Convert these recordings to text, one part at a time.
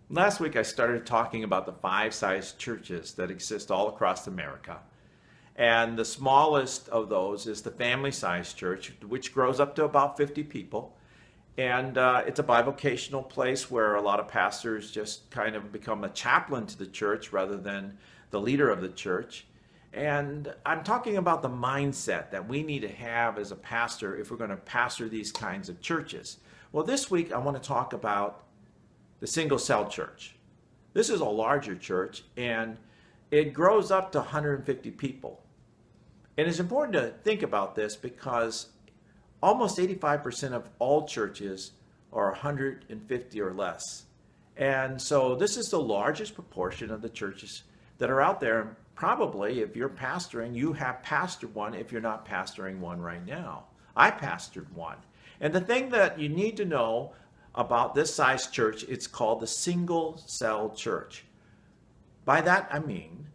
Last week I started talking about the five size churches that exist all across America. And the smallest of those is the family size church, which grows up to about 50 people. And it's a bivocational place where a lot of pastors just kind of become a chaplain to the church rather than the leader of the church. And I'm talking about the mindset that we need to have as a pastor if we're going to pastor these kinds of churches. Well, this week I want to talk about the single cell church. This is a larger church and it grows up to 150 people. And it's important to think about this because almost 85% of all churches are 150 or less. And so this is the largest proportion of the churches that are out there. And probably if you're pastoring, you have pastored one if you're not pastoring one right now. I pastored one. And the thing that you need to know about this size church, it's called the single cell church. By that I mean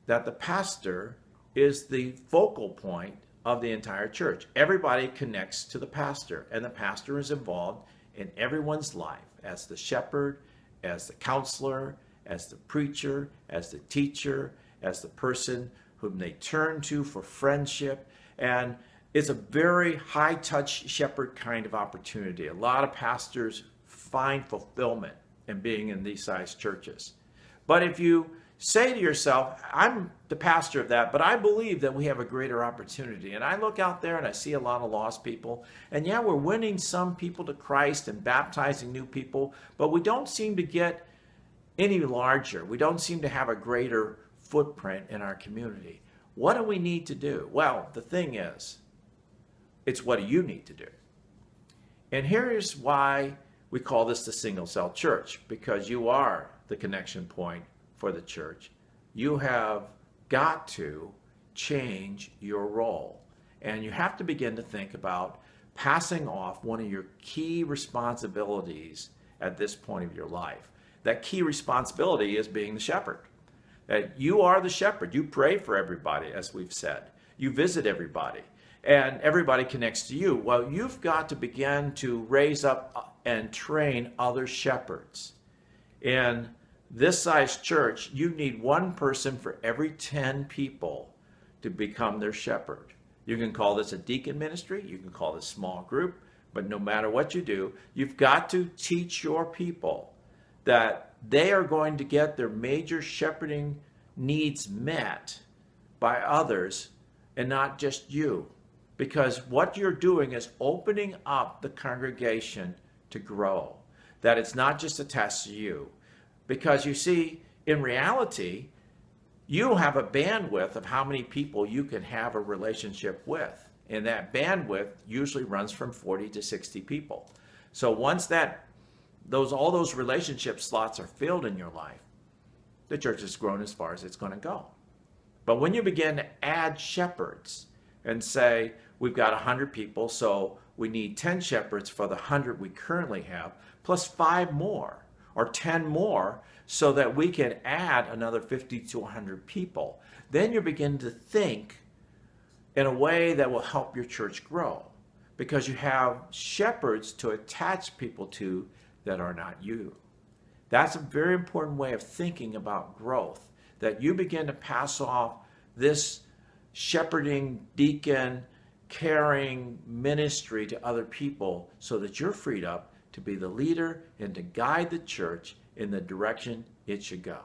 that the pastor is the focal point of the entire church. Everybody connects to the pastor, and the pastor is involved in everyone's life as the shepherd, as the counselor, as the preacher, as the teacher, as the person whom they turn to for friendship. And it's a very high touch shepherd kind of opportunity. A lot of pastors find fulfillment in being in these size churches. But if you say to yourself, I'm the pastor of that, but I believe that we have a greater opportunity. And I look out there and I see a lot of lost people. And yeah, we're winning some people to Christ and baptizing new people, but we don't seem to get any larger. We don't seem to have a greater footprint in our community. What do we need to do? Well, the thing is, it's what do you need to do? And here's why we call this the single cell church, because you are the connection point for the church. You have got to change your role. And you have to begin to think about passing off one of your key responsibilities at this point of your life. That key responsibility is being the shepherd. That you are the shepherd. You pray for everybody, as we've said. You visit everybody. And everybody connects to you. Well, you've got to begin to raise up and train other shepherds. In this size church, you need one person for every 10 people to become their shepherd. You can call this a deacon ministry, you can call this small group, but no matter what you do, you've got to teach your people that they are going to get their major shepherding needs met by others and not just you. Because what you're doing is opening up the congregation to grow. That it's not just attached to you. Because you see, in reality, you have a bandwidth of how many people you can have a relationship with. And that bandwidth usually runs from 40 to 60 people. So once all those relationship slots are filled in your life, the church has grown as far as it's going to go. But when you begin to add shepherds and say, we've got 100 people, so we need 10 shepherds for the 100 we currently have, plus 5 more or 10 more so that we can add another 50 to 100 people. Then you begin to think in a way that will help your church grow because you have shepherds to attach people to that are not you. That's a very important way of thinking about growth, that you begin to pass off this shepherding, deacon, caring ministry to other people so that you're freed up to be the leader and to guide the church in the direction it should go.